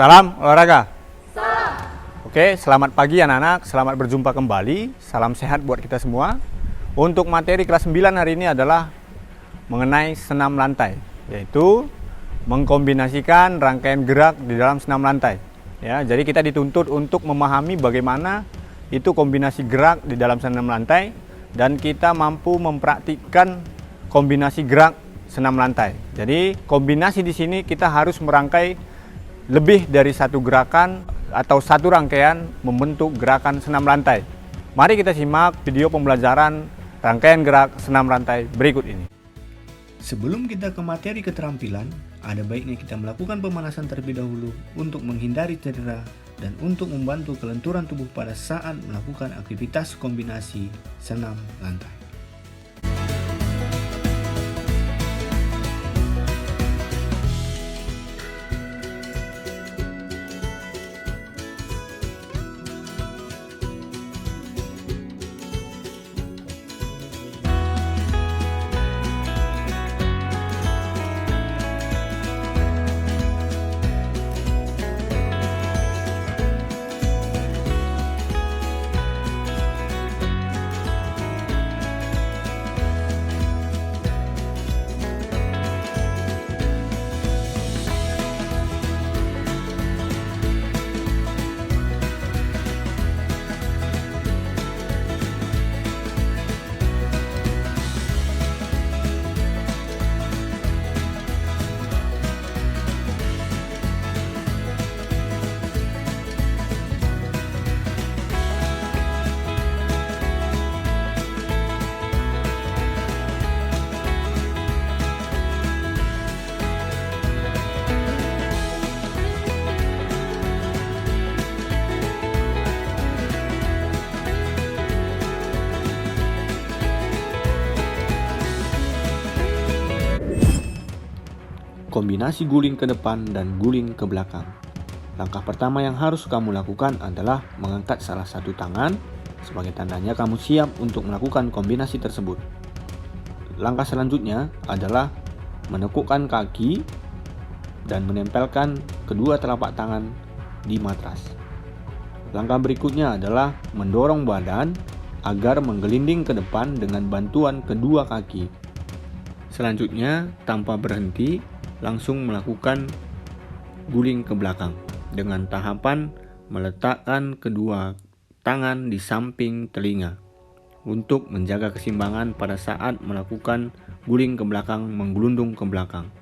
Salam olahraga. Oke, selamat pagi anak-anak, selamat berjumpa kembali. Salam sehat buat kita semua. Untuk materi kelas 9 hari ini adalah mengenai senam lantai, yaitu mengkombinasikan rangkaian gerak di dalam senam lantai. Ya, jadi kita dituntut untuk memahami bagaimana itu kombinasi gerak di dalam senam lantai dan kita mampu mempraktikkan kombinasi gerak senam lantai. Jadi kombinasi di sini kita harus merangkai lebih dari satu gerakan atau satu rangkaian membentuk gerakan senam lantai. Mari kita simak video pembelajaran rangkaian gerak senam lantai berikut ini. Sebelum kita ke materi keterampilan, ada baiknya kita melakukan pemanasan terlebih dahulu untuk menghindari cedera dan untuk membantu kelenturan tubuh pada saat melakukan aktivitas kombinasi senam lantai. Kombinasi guling ke depan dan guling ke belakang. Langkah pertama yang harus kamu lakukan adalah mengangkat salah satu tangan sebagai tandanya kamu siap untuk melakukan kombinasi tersebut. Langkah selanjutnya adalah menekukkan kaki dan menempelkan kedua telapak tangan di matras. Langkah berikutnya adalah mendorong badan agar menggelinding ke depan dengan bantuan kedua kaki. Selanjutnya, tanpa berhenti, langsung melakukan guling ke belakang dengan tahapan meletakkan kedua tangan di samping telinga untuk menjaga keseimbangan pada saat melakukan guling ke belakang menggelundung ke belakang.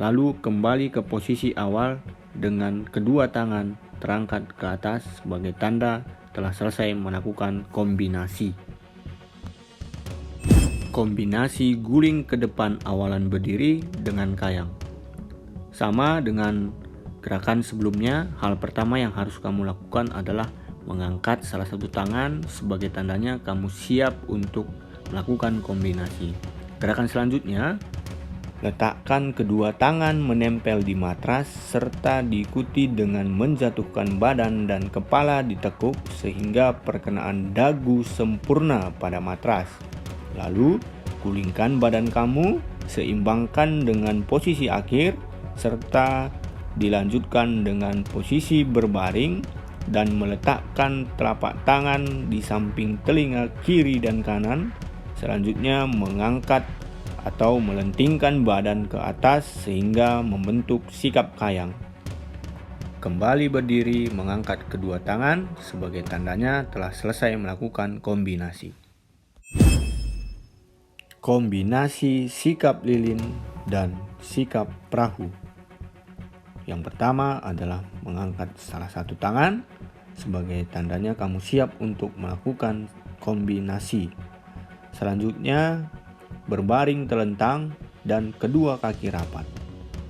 Lalu kembali ke posisi awal dengan kedua tangan terangkat ke atas sebagai tanda telah selesai melakukan kombinasi. Kombinasi guling ke depan awalan berdiri dengan kayang. Sama dengan gerakan sebelumnya, hal pertama yang harus kamu lakukan adalah mengangkat salah satu tangan sebagai tandanya kamu siap untuk melakukan kombinasi. Gerakan selanjutnya, letakkan kedua tangan menempel di matras serta diikuti dengan menjatuhkan badan dan kepala ditekuk sehingga perkenaan dagu sempurna pada matras. Lalu, gulingkan badan kamu, seimbangkan dengan posisi akhir, serta dilanjutkan dengan posisi berbaring dan meletakkan telapak tangan di samping telinga kiri dan kanan. Selanjutnya, mengangkat atau melentingkan badan ke atas sehingga membentuk sikap kayang. Kembali berdiri mengangkat kedua tangan sebagai tandanya telah selesai melakukan kombinasi. Kombinasi sikap lilin dan sikap perahu. Yang pertama adalah mengangkat salah satu tangan sebagai tandanya kamu siap untuk melakukan kombinasi. Selanjutnya, berbaring telentang dan kedua kaki rapat.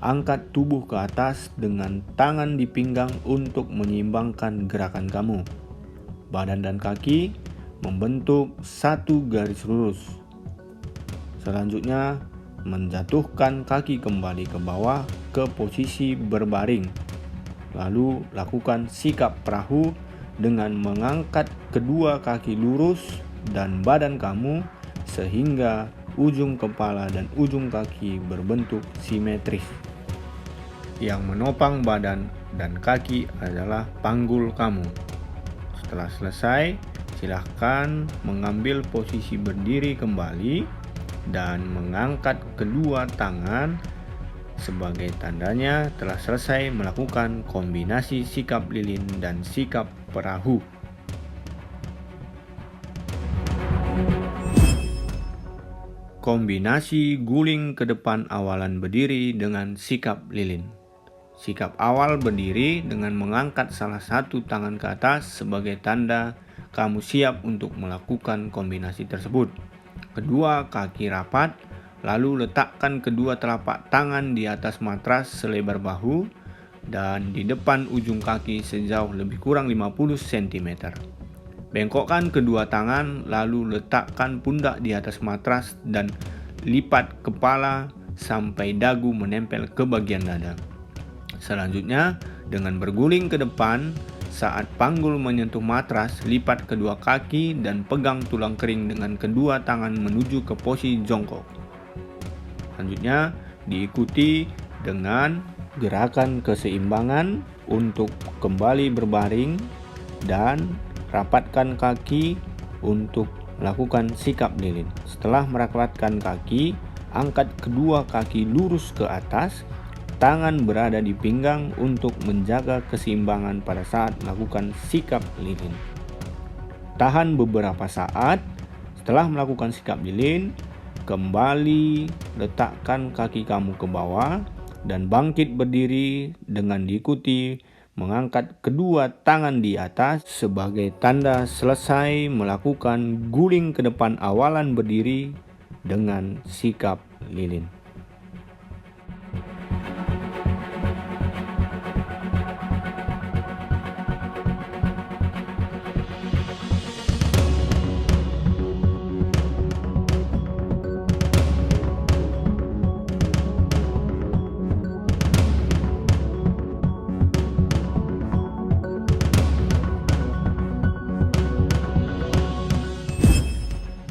Angkat tubuh ke atas dengan tangan di pinggang untuk menyeimbangkan gerakan kamu. Badan dan kaki membentuk satu garis lurus. Selanjutnya, menjatuhkan kaki kembali ke bawah ke posisi berbaring. Lalu, lakukan sikap perahu dengan mengangkat kedua kaki lurus dan badan kamu sehingga ujung kepala dan ujung kaki berbentuk simetris. Yang menopang badan dan kaki adalah panggul kamu. Setelah selesai, silahkan mengambil posisi berdiri kembali dan mengangkat kedua tangan sebagai tandanya telah selesai melakukan kombinasi sikap lilin dan sikap perahu. Kombinasi guling ke depan awalan berdiri dengan sikap lilin. Sikap awal berdiri dengan mengangkat salah satu tangan ke atas sebagai tanda kamu siap untuk melakukan kombinasi tersebut. Kedua kaki rapat, lalu letakkan kedua telapak tangan di atas matras selebar bahu dan di depan ujung kaki sejauh lebih kurang 50 cm. Bengkokkan kedua tangan, lalu letakkan pundak di atas matras dan lipat kepala sampai dagu menempel ke bagian dada. Selanjutnya, dengan berguling ke depan, saat panggul menyentuh matras, lipat kedua kaki dan pegang tulang kering dengan kedua tangan menuju ke posisi jongkok. Selanjutnya, diikuti dengan gerakan keseimbangan untuk kembali berbaring dan rapatkan kaki untuk melakukan sikap lilin. Setelah merapatkan kaki, angkat kedua kaki lurus ke atas, tangan berada di pinggang untuk menjaga keseimbangan pada saat melakukan sikap lilin. Tahan beberapa saat. Setelah melakukan sikap lilin, kembali letakkan kaki kamu ke bawah dan bangkit berdiri dengan diikuti mengangkat kedua tangan di atas sebagai tanda selesai melakukan guling ke depan awalan berdiri dengan sikap lilin.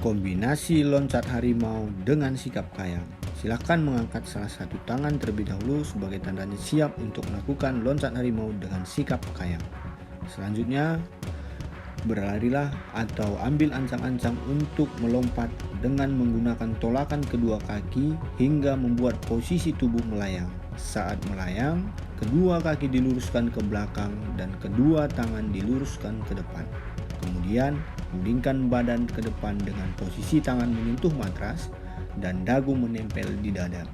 Kombinasi loncat harimau dengan sikap kayang. Silakan mengangkat salah satu tangan terlebih dahulu sebagai tandanya siap untuk melakukan loncat harimau dengan sikap kayang. Selanjutnya, berlarilah atau ambil ancang-ancang untuk melompat dengan menggunakan tolakan kedua kaki hingga membuat posisi tubuh melayang. Saat melayang, kedua kaki diluruskan ke belakang dan kedua tangan diluruskan ke depan. Kemudian, gulingkan badan ke depan dengan posisi tangan menyentuh matras dan dagu menempel di dada.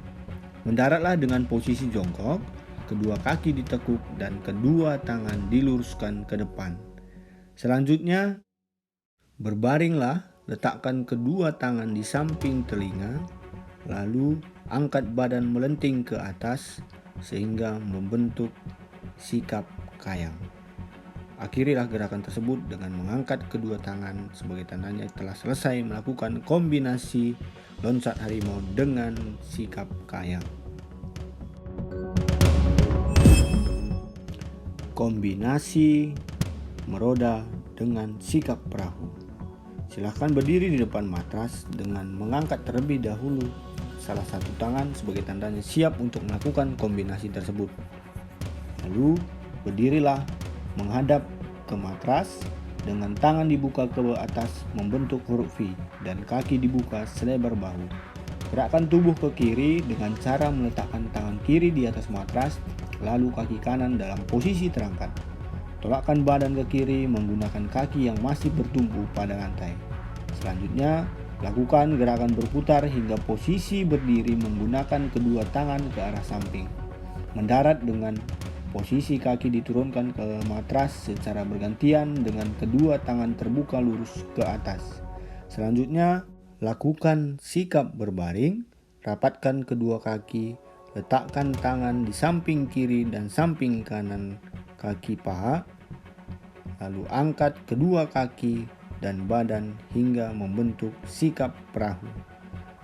Mendaratlah dengan posisi jongkok, kedua kaki ditekuk dan kedua tangan diluruskan ke depan. Selanjutnya, berbaringlah, letakkan kedua tangan di samping telinga, lalu angkat badan melenting ke atas sehingga membentuk sikap kayang. Akhirilah gerakan tersebut dengan mengangkat kedua tangan sebagai tandanya telah selesai melakukan kombinasi loncat harimau dengan sikap kayang. Kombinasi meroda dengan sikap perahu. Silakan berdiri di depan matras dengan mengangkat terlebih dahulu salah satu tangan sebagai tandanya siap untuk melakukan kombinasi tersebut. Lalu berdirilah menghadap ke matras dengan tangan dibuka ke atas membentuk huruf V dan kaki dibuka selebar bahu. Gerakkan tubuh ke kiri dengan cara meletakkan tangan kiri di atas matras, lalu kaki kanan dalam posisi terangkat. Tolakkan badan ke kiri menggunakan kaki yang masih bertumpu pada lantai. Selanjutnya, lakukan gerakan berputar hingga posisi berdiri menggunakan kedua tangan ke arah samping. Mendarat dengan posisi kaki diturunkan ke matras secara bergantian dengan kedua tangan terbuka lurus ke atas. Selanjutnya, lakukan sikap berbaring, rapatkan kedua kaki, letakkan tangan di samping kiri dan samping kanan kaki paha, lalu angkat kedua kaki dan badan hingga membentuk sikap perahu.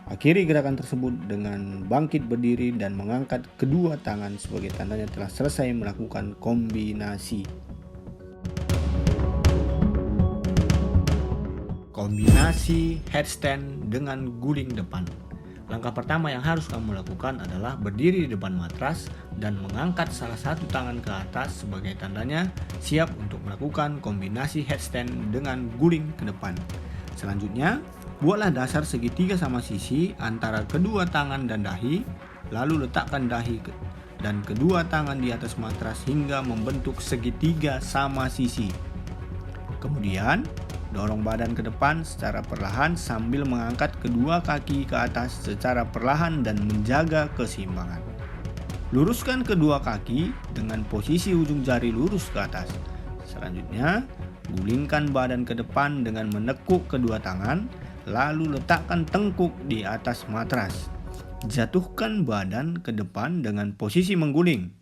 Akhiri gerakan tersebut dengan bangkit berdiri dan mengangkat kedua tangan sebagai tandanya telah selesai melakukan kombinasi. Kombinasi headstand dengan guling depan. Langkah pertama yang harus kamu lakukan adalah berdiri di depan matras dan mengangkat salah satu tangan ke atas sebagai tandanya siap untuk melakukan kombinasi headstand dengan guling ke depan. Selanjutnya, buatlah dasar segitiga sama sisi antara kedua tangan dan dahi, lalu letakkan dahi dan kedua tangan di atas matras hingga membentuk segitiga sama sisi. Kemudian, dorong badan ke depan secara perlahan sambil mengangkat kedua kaki ke atas secara perlahan dan menjaga keseimbangan. Luruskan kedua kaki dengan posisi ujung jari lurus ke atas. Selanjutnya, gulingkan badan ke depan dengan menekuk kedua tangan, lalu letakkan tengkuk di atas matras. Jatuhkan badan ke depan dengan posisi mengguling.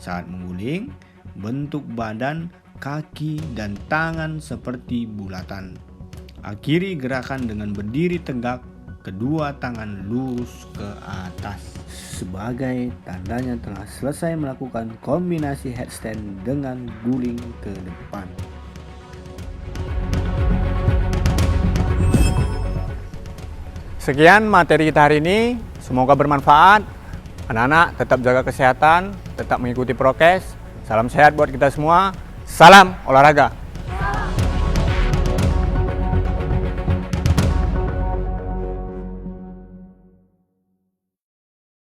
Saat mengguling, bentuk badan, kaki, dan tangan seperti bulatan. Akhiri gerakan dengan berdiri tegak, kedua tangan lurus ke atas. Sebagai tandanya telah selesai melakukan kombinasi headstand dengan guling ke depan. Sekian materi kita hari ini, semoga bermanfaat. Anak-anak tetap jaga kesehatan, tetap mengikuti prokes. Salam sehat buat kita semua. Salam olahraga.